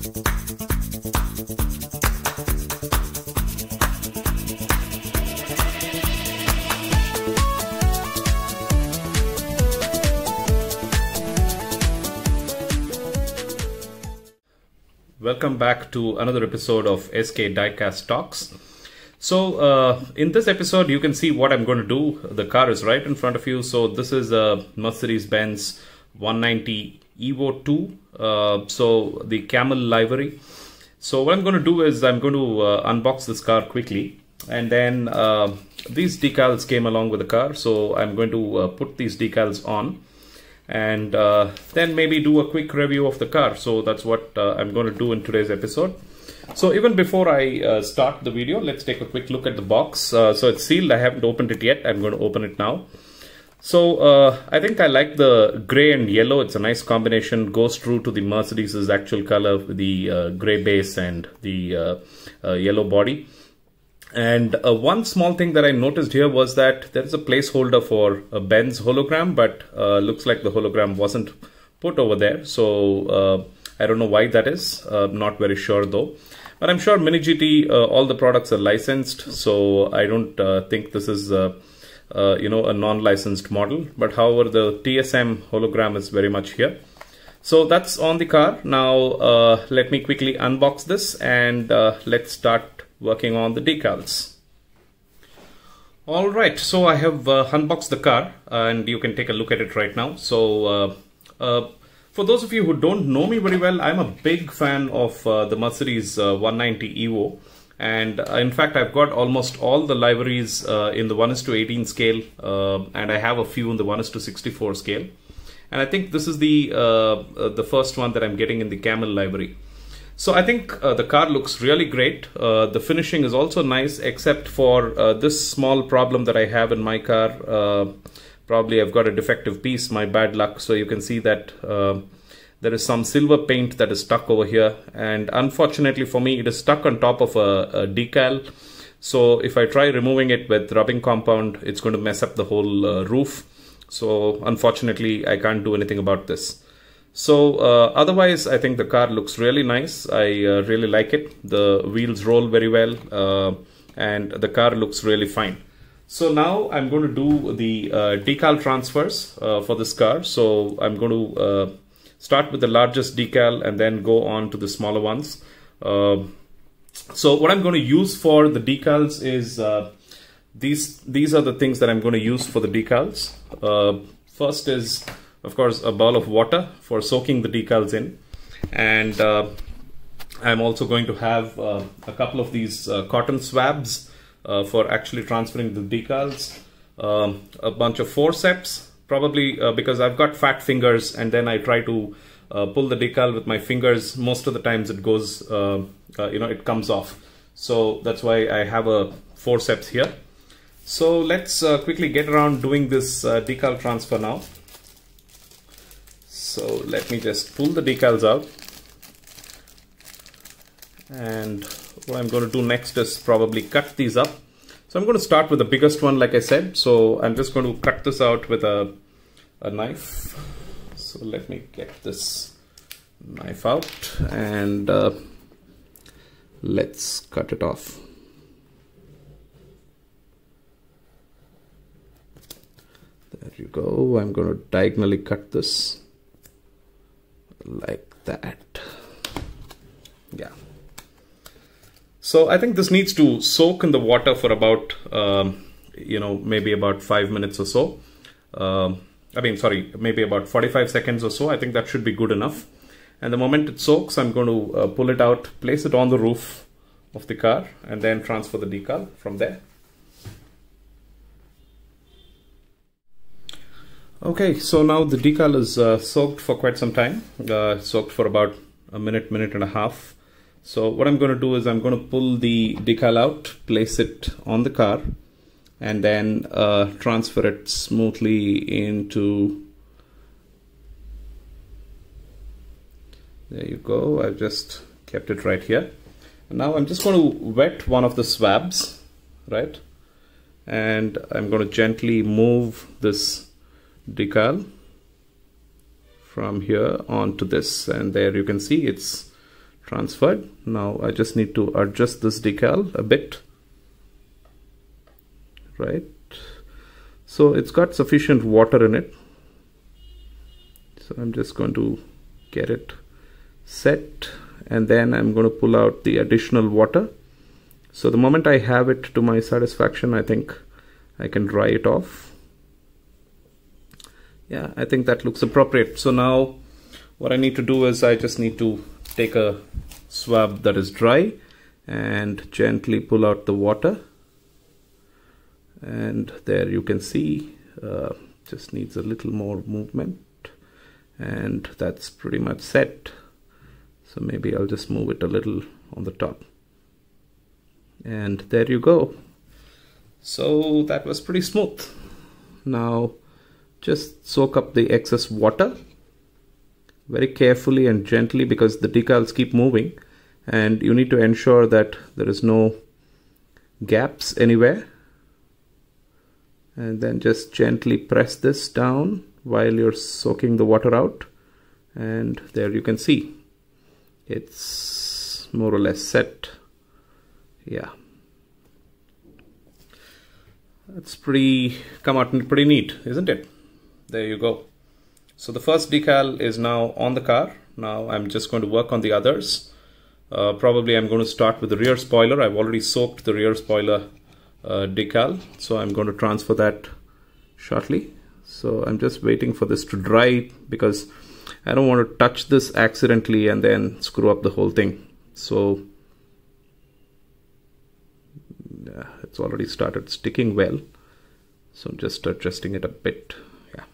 Welcome back to another episode of SK Diecast Talks. So in this episode you can see what I'm going to do. The car is right in front of you. So this is a Mercedes Benz 190 EVO II. So the Camel livery. So what I'm going to do is I'm going to unbox this car quickly, and then these decals came along with the car. So I'm going to put these decals on, and then maybe do a quick review of the car. So that's what I'm going to do in today's episode. So even before I start the video, let's take a quick look at the box. So it's sealed. I haven't opened it yet. I'm going to open it now. So I think I like the gray and yellow. It's a nice combination. Goes true to the Mercedes's actual color with the gray base and the yellow body. And one small thing that I noticed here was that there is a placeholder for a Benz hologram, but looks like the hologram wasn't put over there. So I don't know why that is. Not very sure though. But I'm sure MiniGT, all the products are licensed, so I don't think this is a non-licensed model. But however, the TSM hologram is very much here. So that's on the car. Now let me quickly unbox this, and let's start working on the decals. Alright, so I have unboxed the car, and you can take a look at it right now. So for those of you who don't know me very well, I'm a big fan of the Mercedes 190 EVO, and in fact I've got almost all the liveries in the 1:18 scale, and I have a few in the 1:64 scale, and I think this is the first one that I'm getting in the Camel livery. So I think the car looks really great. The finishing is also nice, except for this small problem that I have in my car. Probably I've got a defective piece, my bad luck. So you can see that there is some silver paint that is stuck over here. And unfortunately for me, it is stuck on top of a decal. So if I try removing it with rubbing compound, it's going to mess up the whole roof. So unfortunately, I can't do anything about this. So otherwise, I think the car looks really nice. I really like it. The wheels roll very well, and the car looks really fine. So now I'm going to do the decal transfers for this car. So I'm going to start with the largest decal and then go on to the smaller ones. So what I'm going to use for the decals is these are the things that I'm going to use for the decals. First is, of course, a bowl of water for soaking the decals in, and I'm also going to have a couple of these cotton swabs for actually transferring the decals, a bunch of forceps, probably because I've got fat fingers, and then I try to pull the decal with my fingers. Most of the times it goes, it comes off. So that's why I have a forceps here. So let's quickly get around doing this decal transfer now. So let me just pull the decals out, and what I'm going to do next is probably cut these up. So I'm going to start with the biggest one, like I said. So I'm just going to cut this out with a knife. So let me get this knife out, and let's cut it off. There you go. I'm going to diagonally cut this like that. Yeah. So I think this needs to soak in the water for about maybe about 5 minutes or so. Maybe about 45 seconds or so. I think that should be good enough. And the moment it soaks, I'm going to pull it out, place it on the roof of the car, and then transfer the decal from there. Okay, so now the decal is soaked for quite some time, soaked for about a minute, minute and a half. So what I'm going to do is I'm going to pull the decal out, place it on the car, and then transfer it smoothly into, there you go, I've just kept it right here. And now I'm just going to wet one of the swabs, right? And I'm going to gently move this decal from here onto this, and there you can see it's transferred. Now I just need to adjust this decal a bit, right? So it's got sufficient water in it. So I'm just going to get it set, and then I'm going to pull out the additional water. So the moment I have it to my satisfaction, I think I can dry it off. Yeah, I think that looks appropriate. So now what I need to do is I just need to take a swab that is dry and gently pull out the water. And there you can see, just needs a little more movement, and that's pretty much set. So maybe I'll just move it a little on the top. And there you go. So that was pretty smooth. Now just soak up the excess water very carefully and gently, because the decals keep moving and you need to ensure that there is no gaps anywhere. And then just gently press this down while you're soaking the water out, and there you can see it's more or less set. Yeah, that's come out pretty neat, isn't it? There you go. So the first decal is now on the car. Now I'm just going to work on the others. Probably I'm going to start with the rear spoiler. I've already soaked the rear spoiler decal, so I'm going to transfer that shortly. So I'm just waiting for this to dry, because I don't want to touch this accidentally and then screw up the whole thing. So yeah, it's already started sticking well, so I'm just adjusting it a bit. Yeah,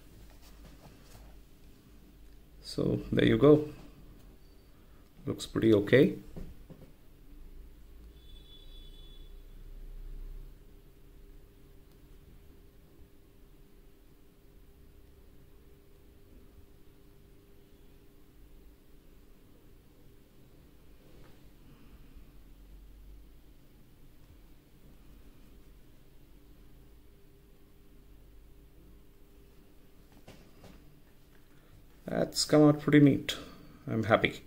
so there you go. Looks pretty okay. That's come out pretty neat. I'm happy.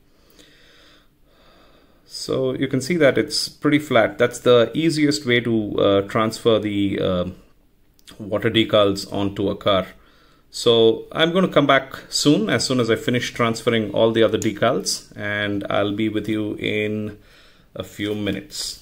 So you can see that it's pretty flat. That's the easiest way to transfer the water decals onto a car. So I'm going to come back soon as I finish transferring all the other decals, and I'll be with you in a few minutes.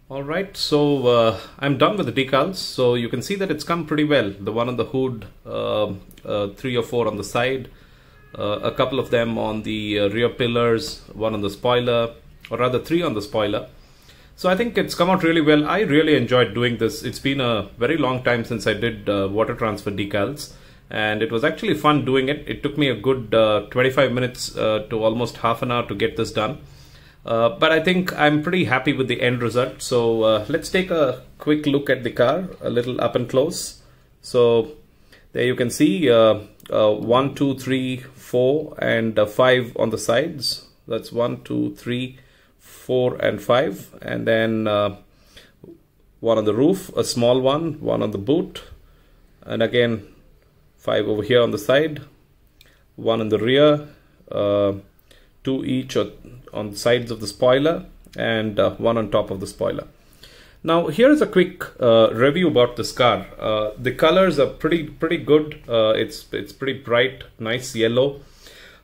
Alright, so I'm done with the decals. So you can see that it's come pretty well. The one on the hood, 3 or 4 on the side, a couple of them on the rear pillars, 1 on the spoiler, or rather 3 on the spoiler. So I think it's come out really well. I really enjoyed doing this. It's been a very long time since I did water transfer decals, and it was actually fun doing it. It took me a good 25 minutes to almost half an hour to get this done. But I think I'm pretty happy with the end result. So let's take a quick look at the car, a little up and close. So there you can see 1, 2, 3, 4 and 5 on the sides. That's 1, 2, 3, 4 and 5, and then 1 on the roof, a small one, 1 on the boot, and again 5 over here on the side, 1 in the rear, 2 each on the sides of the spoiler, and 1 on top of the spoiler. Now here is a quick review about this car. The colors are pretty good. It's pretty bright, nice yellow.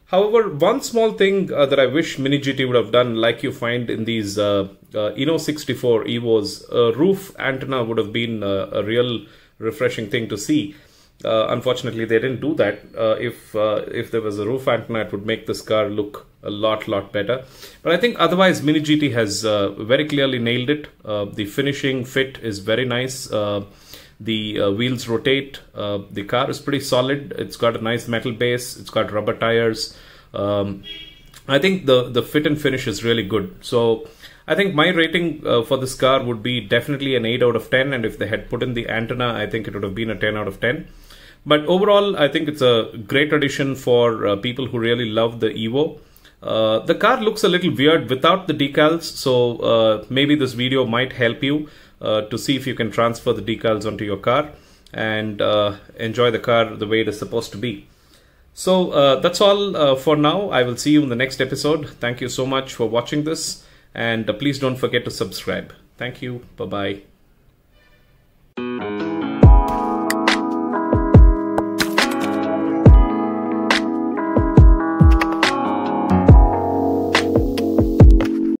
However, one small thing that I wish MiniGT would have done, like you find in these EVO 64 EVOs, a roof antenna would have been a real refreshing thing to see. Unfortunately, they didn't do that. If there was a roof antenna, it would make this car look a lot better. But I think otherwise MiniGT has very clearly nailed it. The finishing fit is very nice. The wheels rotate. The car is pretty solid. It's got a nice metal base. It's got rubber tires. I think the fit and finish is really good. So I think my rating for this car would be definitely an 8 out of 10, and if they had put in the antenna, I think it would have been a 10 out of 10. But overall, I think it's a great addition for people who really love the EVO. The car looks a little weird without the decals, so maybe this video might help you to see if you can transfer the decals onto your car and enjoy the car the way it is supposed to be. So that's all for now. I will see you in the next episode. Thank you so much for watching this, and please don't forget to subscribe. Thank you. Bye-bye.